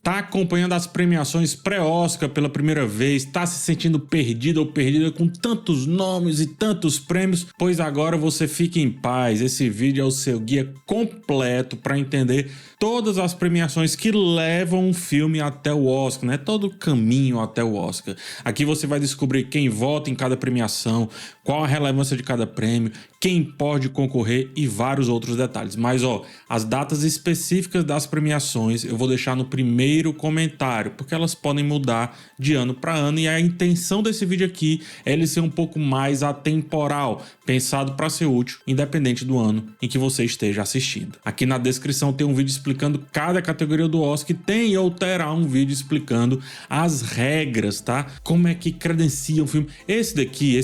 Tá acompanhando as premiações pré-Oscar pela primeira vez, tá se sentindo perdido ou perdida com tantos nomes e tantos prêmios? Pois agora você fique em paz, esse vídeo é o seu guia completo para entender todas as premiações que levam um filme até o Oscar, né? Todo o caminho até o Oscar. Aqui você vai descobrir quem vota em cada premiação, qual a relevância de cada prêmio, quem pode concorrer e vários outros detalhes. Mas as datas específicas das premiações eu vou deixar no primeiro comentário, porque elas podem mudar de ano para ano e a intenção desse vídeo aqui é ele ser um pouco mais atemporal, pensado para ser útil, independente do ano em que você esteja assistindo. Aqui na descrição tem um vídeo explicando cada categoria do Oscar e tem ou terá um vídeo explicando as regras, tá? Como é que credencia um filme. Esse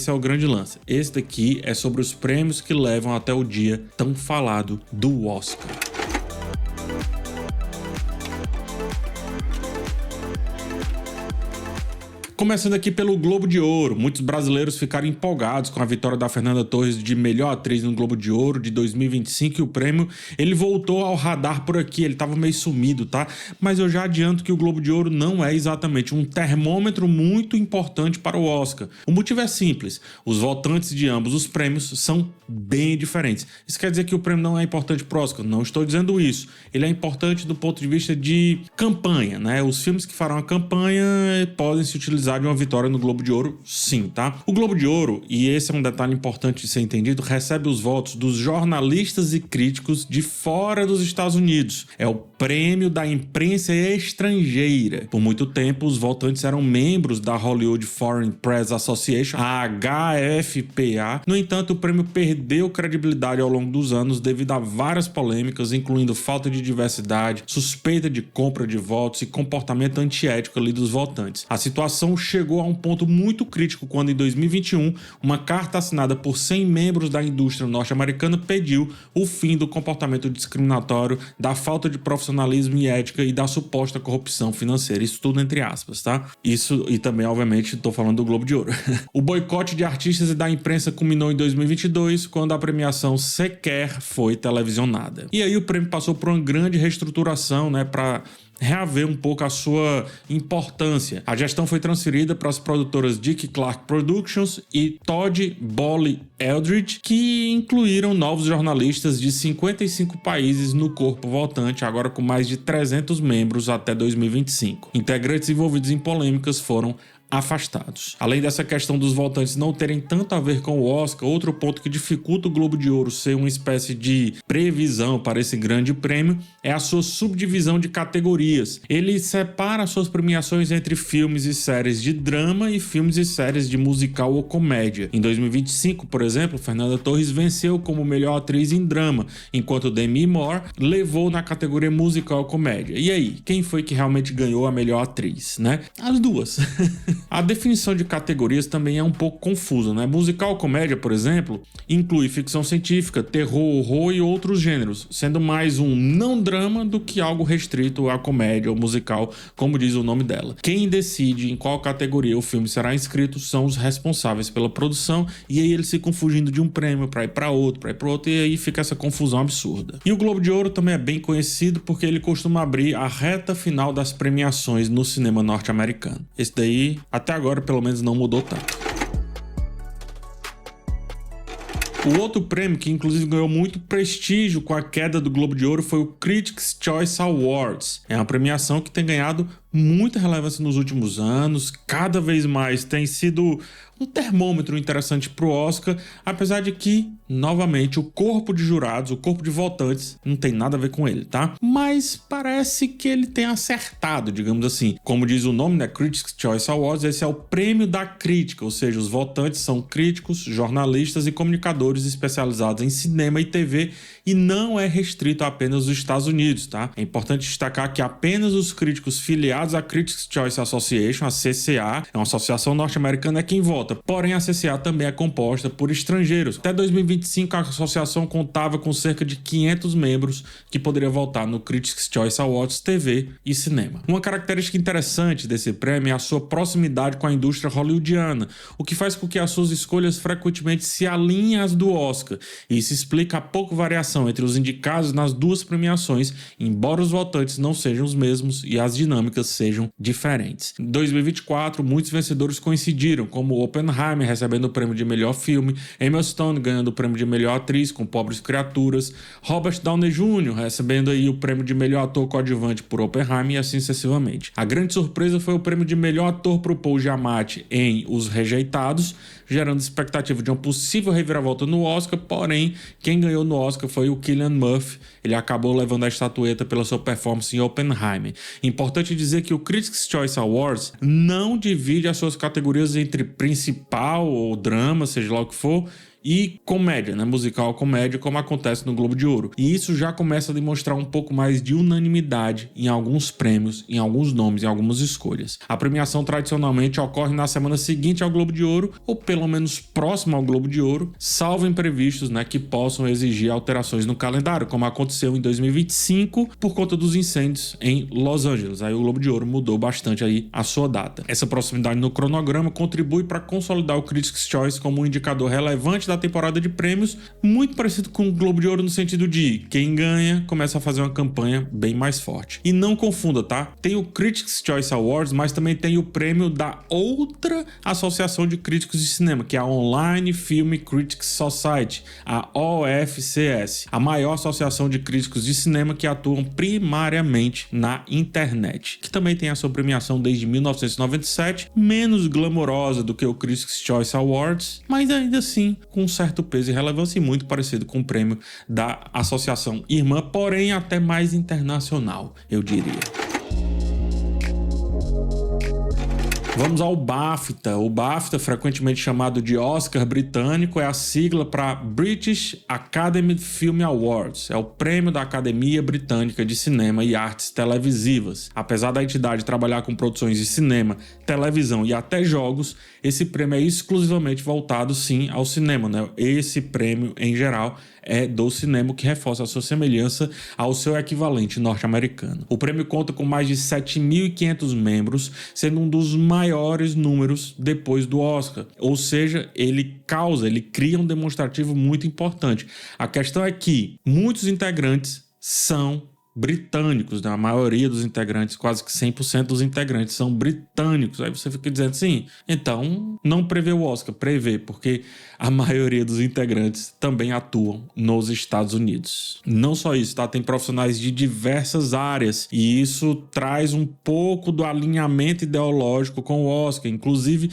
é o grande lance. Esse daqui é sobre os prêmios que levam até o dia tão falado do Oscar. Começando aqui pelo Globo de Ouro, muitos brasileiros ficaram empolgados com a vitória da Fernanda Torres de melhor atriz no Globo de Ouro de 2025 e o prêmio, ele voltou ao radar por aqui, ele estava meio sumido, tá? Mas eu já adianto que o Globo de Ouro não é exatamente um termômetro muito importante para o Oscar. O motivo é simples, os votantes de ambos os prêmios são bem diferentes. Isso quer dizer que o prêmio não é importante para o Oscar? Não estou dizendo isso. Ele é importante do ponto de vista de campanha, né? Os filmes que farão a campanha podem se utilizar de uma vitória no Globo de Ouro, sim, tá? O Globo de Ouro, e esse é um detalhe importante de ser entendido, recebe os votos dos jornalistas e críticos de fora dos Estados Unidos. É o prêmio da imprensa estrangeira. Por muito tempo, os votantes eram membros da Hollywood Foreign Press Association, a HFPA. No entanto, o prêmio perdeu credibilidade ao longo dos anos devido a várias polêmicas, incluindo falta de diversidade, suspeita de compra de votos e comportamento antiético ali dos votantes. A situação chegou a um ponto muito crítico quando, em 2021, uma carta assinada por 100 membros da indústria norte-americana pediu o fim do comportamento discriminatório, da falta de profissionalismo e ética e da suposta corrupção financeira. Isso tudo entre aspas, tá? Isso, e também, obviamente, estou falando do Globo de Ouro. O boicote de artistas e da imprensa culminou em 2022, quando a premiação sequer foi televisionada. E aí o prêmio passou por uma grande reestruturação, né, para reaver um pouco a sua importância. A gestão foi transferida para as produtoras Dick Clark Productions e Todd Boehly Eldridge, que incluíram novos jornalistas de 55 países no corpo votante, agora com mais de 300 membros até 2025. Integrantes envolvidos em polêmicas foram afastados. Além dessa questão dos votantes não terem tanto a ver com o Oscar, outro ponto que dificulta o Globo de Ouro ser uma espécie de previsão para esse grande prêmio é a sua subdivisão de categorias. Ele separa suas premiações entre filmes e séries de drama e filmes e séries de musical ou comédia. Em 2025, por exemplo, Fernanda Torres venceu como melhor atriz em drama, enquanto Demi Moore levou na categoria musical ou comédia. E aí, quem foi que realmente ganhou a melhor atriz, né? As duas. A definição de categorias também é um pouco confusa, né? Musical ou comédia, por exemplo, inclui ficção científica, terror, horror e outros gêneros, sendo mais um não drama do que algo restrito à comédia ou musical, como diz o nome dela. Quem decide em qual categoria o filme será inscrito são os responsáveis pela produção, e aí eles ficam fugindo de um prêmio para ir para outro, e aí fica essa confusão absurda. E o Globo de Ouro também é bem conhecido porque ele costuma abrir a reta final das premiações no cinema norte-americano. Esse daí, até agora, pelo menos, não mudou tanto. O outro prêmio que inclusive ganhou muito prestígio com a queda do Globo de Ouro foi o Critics' Choice Awards. É uma premiação que tem ganhado muita relevância nos últimos anos, cada vez mais tem sido um termômetro interessante para o Oscar, apesar de que, novamente, o corpo de jurados, o corpo de votantes, não tem nada a ver com ele, tá? Mas parece que ele tem acertado, digamos assim. Como diz o nome, né? Critics' Choice Awards, esse é o prêmio da crítica, ou seja, os votantes são críticos, jornalistas e comunicadores especializados em cinema e TV e não é restrito a apenas os Estados Unidos, tá? É importante destacar que apenas os críticos filiados filiados à Critics' Choice Association, a CCA, é uma associação norte-americana, é quem vota. Porém, a CCA também é composta por estrangeiros. Até 2025, a associação contava com cerca de 500 membros que poderiam votar no Critics' Choice Awards TV e cinema. Uma característica interessante desse prêmio é a sua proximidade com a indústria hollywoodiana, o que faz com que as suas escolhas frequentemente se alinhem às do Oscar. Isso explica a pouca variação entre os indicados nas duas premiações, embora os votantes não sejam os mesmos e as dinâmicas sejam diferentes. Em 2024, muitos vencedores coincidiram, como Oppenheimer recebendo o prêmio de melhor filme, Emma Stone ganhando o prêmio de melhor atriz com Pobres Criaturas, Robert Downey Jr. recebendo aí o prêmio de melhor ator coadjuvante por Oppenheimer e assim sucessivamente. A grande surpresa foi o prêmio de melhor ator pro Paul Giamatti em Os Rejeitados, gerando expectativa de uma possível reviravolta no Oscar, porém, quem ganhou no Oscar foi o Cillian Murphy. Ele acabou levando a estatueta pela sua performance em Oppenheimer. Importante dizer que o Critics' Choice Awards não divide as suas categorias entre principal ou drama, seja lá o que for, e comédia, né? Musical comédia, como acontece no Globo de Ouro. E isso já começa a demonstrar um pouco mais de unanimidade em alguns prêmios, em alguns nomes, em algumas escolhas. A premiação tradicionalmente ocorre na semana seguinte ao Globo de Ouro, ou pelo menos próximo ao Globo de Ouro, salvo imprevistos, né, que possam exigir alterações no calendário, como aconteceu em 2025 por conta dos incêndios em Los Angeles. Aí o Globo de Ouro mudou bastante aí a sua data. Essa proximidade no cronograma contribui para consolidar o Critics' Choice como um indicador relevante da temporada de prêmios, muito parecido com o Globo de Ouro no sentido de quem ganha começa a fazer uma campanha bem mais forte. E não confunda, tá? Tem o Critics' Choice Awards, mas também tem o prêmio da outra associação de críticos de cinema, que é a Online Film Critics Society, a OFCS, a maior associação de críticos de cinema que atuam primariamente na internet, que também tem a sua premiação desde 1997, menos glamourosa do que o Critics' Choice Awards, mas ainda assim com um certo peso e relevância e muito parecido com o prêmio da associação irmã, porém até mais internacional, eu diria. Vamos ao BAFTA. O BAFTA, frequentemente chamado de Oscar britânico, é a sigla para British Academy Film Awards. É o prêmio da Academia Britânica de Cinema e Artes Televisivas. Apesar da entidade trabalhar com produções de cinema, televisão e até jogos, esse prêmio é exclusivamente voltado, sim, ao cinema, né? Esse prêmio, em geral, é do cinema, o que reforça a sua semelhança ao seu equivalente norte-americano. O prêmio conta com mais de 7.500 membros, sendo um dos maiores números depois do Oscar. Ou seja, ele cria um demonstrativo muito importante. A questão é que muitos integrantes são britânicos, né? A maioria dos integrantes, quase que 100% dos integrantes são britânicos. Aí você fica dizendo assim, então não prevê o Oscar, prevê, porque a maioria dos integrantes também atuam nos Estados Unidos. Não só isso, tá? Tem profissionais de diversas áreas e isso traz um pouco do alinhamento ideológico com o Oscar, inclusive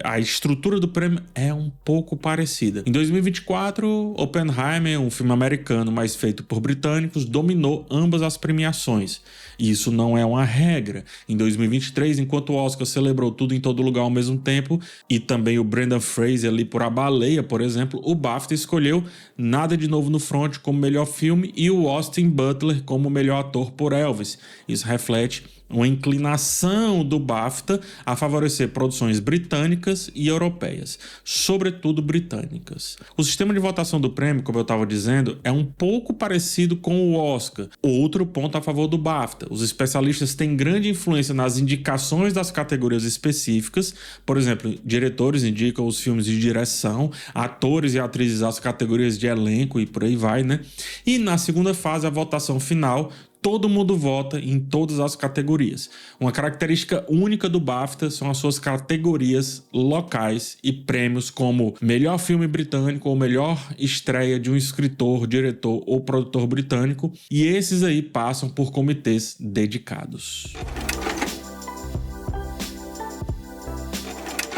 a estrutura do prêmio é um pouco parecida. Em 2024, Oppenheimer, um filme americano, mas feito por britânicos, dominou ambas as premiações. E isso não é uma regra. Em 2023, enquanto o Oscar celebrou tudo em todo lugar ao mesmo tempo, e também o Brendan Fraser ali por A Baleia, por exemplo, o BAFTA escolheu Nada de Novo no Front como melhor filme e o Austin Butler como melhor ator por Elvis. Isso reflete uma inclinação do BAFTA a favorecer produções britânicas e europeias, sobretudo britânicas. O sistema de votação do prêmio, como eu estava dizendo, é um pouco parecido com o Oscar. Outro ponto a favor do BAFTA: os especialistas têm grande influência nas indicações das categorias específicas. Por exemplo, diretores indicam os filmes de direção, atores e atrizes as categorias de elenco e por aí vai, né? E na segunda fase, a votação final, todo mundo vota em todas as categorias. Uma característica única do BAFTA são as suas categorias locais e prêmios como melhor filme britânico ou melhor estreia de um escritor, diretor ou produtor britânico, e esses aí passam por comitês dedicados.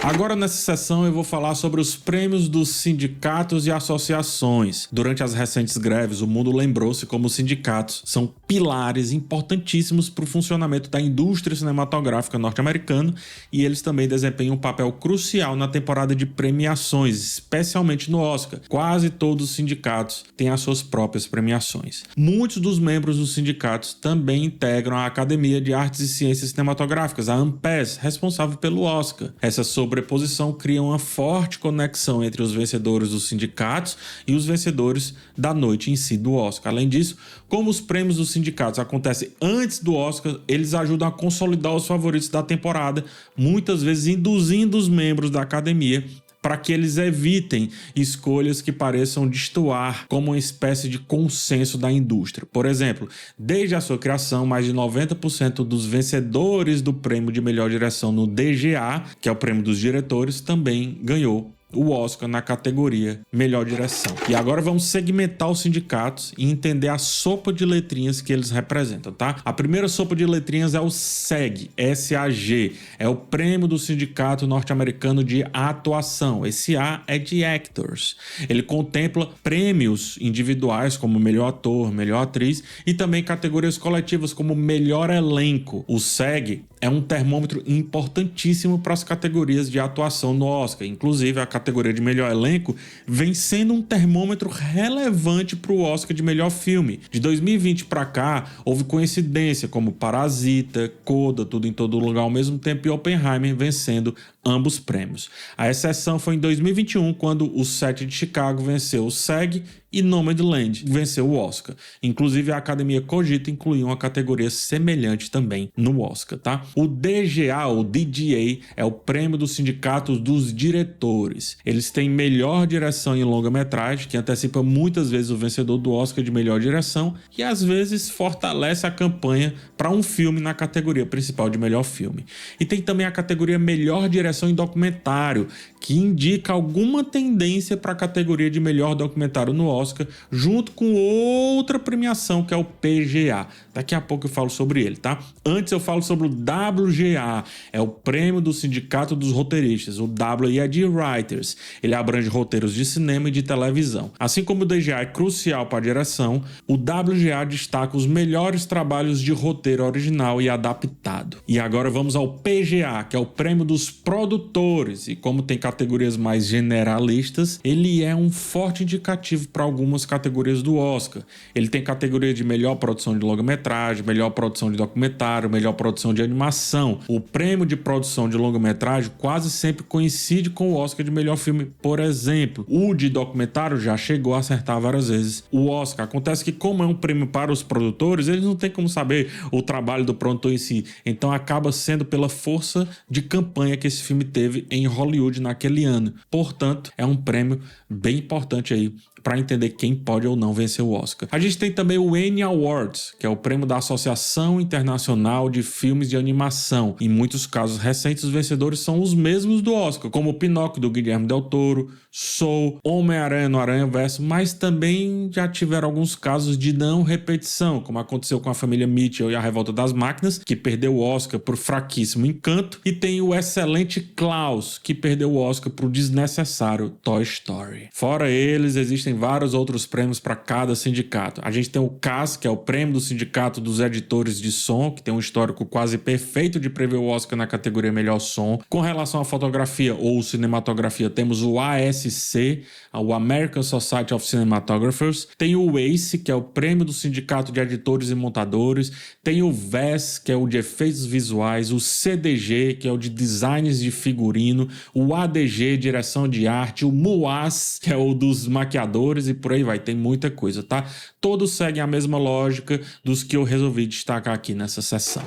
Agora nessa sessão eu vou falar sobre os prêmios dos sindicatos e associações. Durante as recentes greves, o mundo lembrou-se como os sindicatos são pilares importantíssimos para o funcionamento da indústria cinematográfica norte-americana, e eles também desempenham um papel crucial na temporada de premiações, especialmente no Oscar. Quase todos os sindicatos têm as suas próprias premiações. Muitos dos membros dos sindicatos também integram a Academia de Artes e Ciências Cinematográficas, a ANPES, responsável pelo Oscar. Essa sobreposição cria uma forte conexão entre os vencedores dos sindicatos e os vencedores da noite em si do Oscar. Além disso, como os prêmios dos sindicatos acontecem antes do Oscar, eles ajudam a consolidar os favoritos da temporada, muitas vezes induzindo os membros da academia para que eles evitem escolhas que pareçam destoar como uma espécie de consenso da indústria. Por exemplo, desde a sua criação, mais de 90% dos vencedores do prêmio de melhor direção no DGA, que é o prêmio dos diretores, também ganhou o Oscar na categoria Melhor Direção. E agora vamos segmentar os sindicatos e entender a sopa de letrinhas que eles representam, tá? A primeira sopa de letrinhas é o SAG, S-A-G, é o prêmio do Sindicato Norte-Americano de Atuação. Esse A é de Actors. Ele contempla prêmios individuais como Melhor Ator, Melhor Atriz e também categorias coletivas como Melhor Elenco. O SAG é um termômetro importantíssimo para as categorias de atuação no Oscar. Inclusive, a categoria de melhor elenco vem sendo um termômetro relevante para o Oscar de melhor filme. De 2020 para cá, houve coincidência como Parasita, Coda, Tudo em Todo Lugar ao mesmo tempo e Oppenheimer vencendo ambos prêmios. A exceção foi em 2021, quando o Sete de Chicago venceu o SAG e Nomadland venceu o Oscar. Inclusive, a Academia cogita incluir uma categoria semelhante também no Oscar, tá? O DGA, ou DGA, é o prêmio do Sindicato dos Diretores. Eles têm melhor direção em longa-metragem, que antecipa muitas vezes o vencedor do Oscar de melhor direção e às vezes fortalece a campanha para um filme na categoria principal de melhor filme. E tem também a categoria melhor direção em documentário, que indica alguma tendência para a categoria de melhor documentário no Oscar, junto com outra premiação que é o PGA. Daqui a pouco eu falo sobre ele, tá? Antes eu falo sobre o WGA, é o prêmio do Sindicato dos Roteiristas. O W é de Writers. Ele abrange roteiros de cinema e de televisão. Assim como o DGA é crucial para a direção, o WGA destaca os melhores trabalhos de roteiro original e adaptado. E agora vamos ao PGA, que é o prêmio dos produtores. E como tem categorias mais generalistas, ele é um forte indicativo para algumas categorias do Oscar. Ele tem categoria de melhor produção de longa-metragem, melhor produção de documentário, melhor produção de animação. O prêmio de produção de longa-metragem quase sempre coincide com o Oscar de melhor filme, por exemplo. O de documentário já chegou a acertar várias vezes o Oscar. Acontece que, como é um prêmio para os produtores, eles não têm como saber o trabalho do produtor em si. Então acaba sendo pela força de campanha que esse filme teve em Hollywood naquele ano. Portanto, é um prêmio bem importante aí para entender quem pode ou não vencer o Oscar. A gente tem também o Annie Awards, que é o prêmio da Associação Internacional de Filmes de Animação. Em muitos casos recentes, os vencedores são os mesmos do Oscar, como o Pinóquio, do Guilherme Del Toro, Soul, Homem-Aranha no Aranhaverso, mas também já tiveram alguns casos de não repetição, como aconteceu com a família Mitchell e a Revolta das Máquinas, que perdeu o Oscar por fraquíssimo Encanto, e tem o excelente Klaus, que perdeu o Oscar por desnecessário Toy Story. Fora eles, existem vários outros prêmios para cada sindicato. A gente tem o CAS, que é o prêmio do Sindicato dos Editores de Som, que tem um histórico quase perfeito de prever o Oscar na categoria Melhor Som. Com relação à fotografia ou cinematografia, temos o ASC, o American Society of Cinematographers. Tem o ACE, que é o prêmio do Sindicato de Editores e Montadores. Tem o VES, que é o de efeitos visuais. O CDG, que é o de designs de figurino. O ADG, direção de arte. O MUAS, que é o dos maquiadores, e por aí vai, tem muita coisa, tá? Todos seguem a mesma lógica dos que eu resolvi destacar aqui nessa sessão.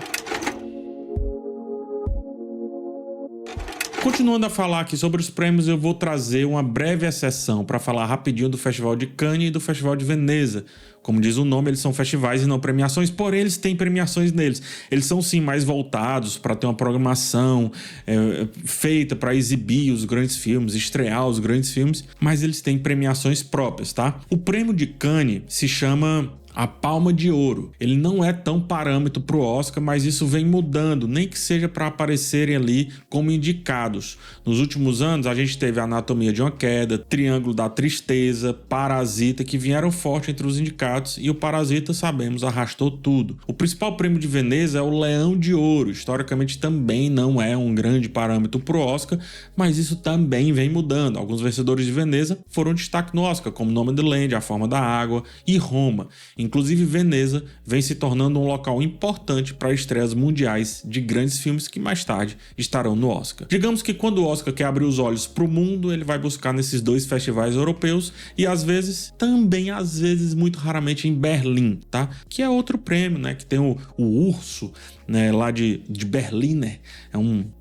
Continuando a falar aqui sobre os prêmios, eu vou trazer uma breve exceção para falar rapidinho do Festival de Cannes e do Festival de Veneza. Como diz o nome, eles são festivais e não premiações, porém eles têm premiações neles. Eles são sim mais voltados para ter uma programação feita para exibir os grandes filmes, estrear os grandes filmes, mas eles têm premiações próprias, tá? O prêmio de Cannes se chama A Palma de Ouro. Ele não é tão parâmetro para o Oscar, mas isso vem mudando, nem que seja para aparecerem ali como indicados. Nos últimos anos, a gente teve Anatomia de uma Queda, Triângulo da Tristeza, Parasita, que vieram forte entre os indicados, e o Parasita, sabemos, arrastou tudo. O principal prêmio de Veneza é o Leão de Ouro. Historicamente também não é um grande parâmetro para o Oscar, mas isso também vem mudando. Alguns vencedores de Veneza foram destaque no Oscar, como Nomadland, A Forma da Água e Roma. Inclusive, Veneza vem se tornando um local importante para estreias mundiais de grandes filmes que mais tarde estarão no Oscar. Digamos que quando o Oscar quer abrir os olhos para o mundo, ele vai buscar nesses dois festivais europeus e às vezes, muito raramente em Berlim, tá? Que é outro prêmio, né? Que tem o Urso, né, lá de Berliner,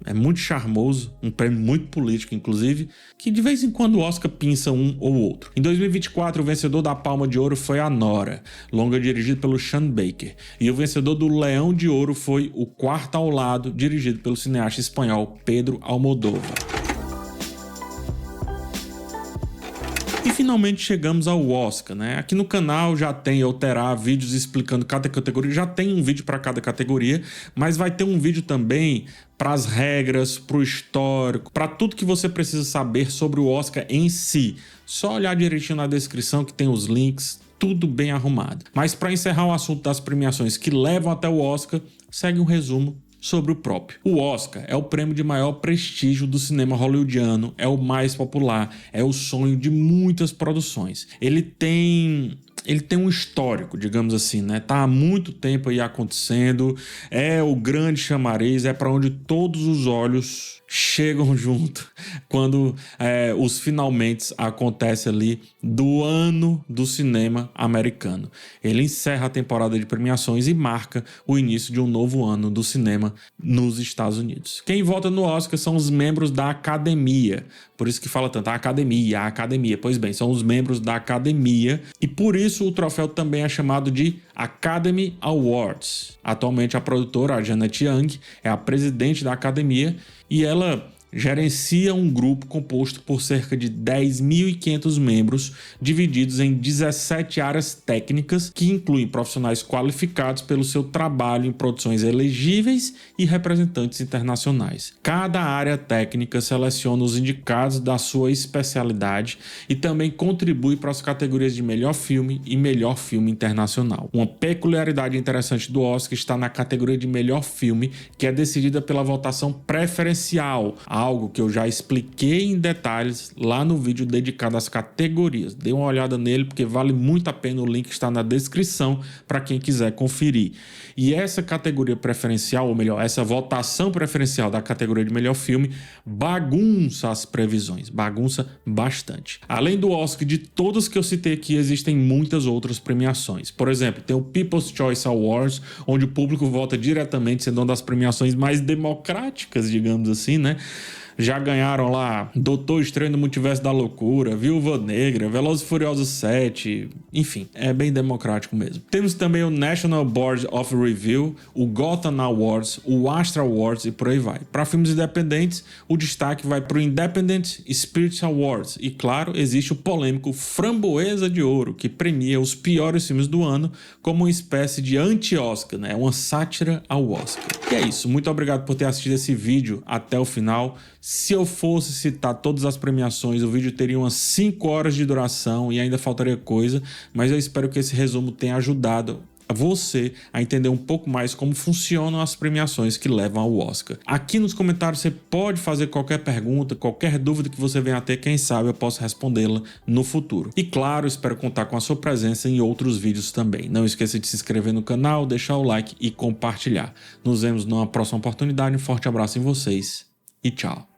é muito charmoso, um prêmio muito político, inclusive, que de vez em quando o Oscar pinça um ou outro. Em 2024, o vencedor da Palma de Ouro foi a Nora, longa dirigido pelo Sean Baker, e o vencedor do Leão de Ouro foi O Quarto ao Lado, dirigido pelo cineasta espanhol Pedro Almodóvar. E finalmente chegamos ao Oscar, né? Aqui no canal já tem ou terá vídeos explicando cada categoria, já tem um vídeo para cada categoria, mas vai ter um vídeo também para as regras, para o histórico, para tudo que você precisa saber sobre o Oscar em si. Só olhar direitinho na descrição que tem os links, tudo bem arrumado. Mas para encerrar o assunto das premiações que levam até o Oscar, segue um resumo sobre o próprio. O Oscar é o prêmio de maior prestígio do cinema hollywoodiano, é o mais popular, é o sonho de muitas produções. Ele tem um histórico, digamos assim, né? Tá há muito tempo aí acontecendo, é o grande chamariz, é para onde todos os olhos chegam junto quando os finalmente acontece ali do ano do cinema americano. Ele encerra a temporada de premiações e marca o início de um novo ano do cinema nos Estados Unidos. Quem vota no Oscar são os membros da academia, por isso que fala tanto a academia. Pois bem, são os membros da academia e por isso o troféu também é chamado de Academy Awards. Atualmente a produtora, a Janet Young, é a presidente da academia e ela gerencia um grupo composto por cerca de 10.500 membros, divididos em 17 áreas técnicas, que incluem profissionais qualificados pelo seu trabalho em produções elegíveis e representantes internacionais. Cada área técnica seleciona os indicados da sua especialidade e também contribui para as categorias de melhor filme e melhor filme internacional. Uma peculiaridade interessante do Oscar está na categoria de melhor filme, que é decidida pela votação preferencial, algo que eu já expliquei em detalhes lá no vídeo dedicado às categorias. Dê uma olhada nele porque vale muito a pena, o link está na descrição para quem quiser conferir. E essa categoria preferencial, ou melhor, essa votação preferencial da categoria de melhor filme bagunça as previsões, bagunça bastante. Além do Oscar, de todas que eu citei aqui, existem muitas outras premiações. Por exemplo, tem o People's Choice Awards, onde o público vota diretamente, sendo uma das premiações mais democráticas, digamos assim, né? Já ganharam lá Doutor Estranho no Multiverso da Loucura, Viúva Negra, Velozes e Furiosos 7, enfim, é bem democrático mesmo. Temos também o National Board of Review, o Gotham Awards, o Astra Awards e por aí vai. Para filmes independentes, o destaque vai para o Independent Spirit Awards e, claro, existe o polêmico Framboesa de Ouro, que premia os piores filmes do ano como uma espécie de anti-Oscar, né? Uma sátira ao Oscar. E é isso, muito obrigado por ter assistido esse vídeo até o final. Se eu fosse citar todas as premiações, o vídeo teria umas 5 horas de duração e ainda faltaria coisa, mas eu espero que esse resumo tenha ajudado você a entender um pouco mais como funcionam as premiações que levam ao Oscar. Aqui nos comentários você pode fazer qualquer pergunta, qualquer dúvida que você venha a ter, quem sabe eu posso respondê-la no futuro. E claro, espero contar com a sua presença em outros vídeos também. Não esqueça de se inscrever no canal, deixar o like e compartilhar. Nos vemos numa próxima oportunidade, um forte abraço em vocês e tchau!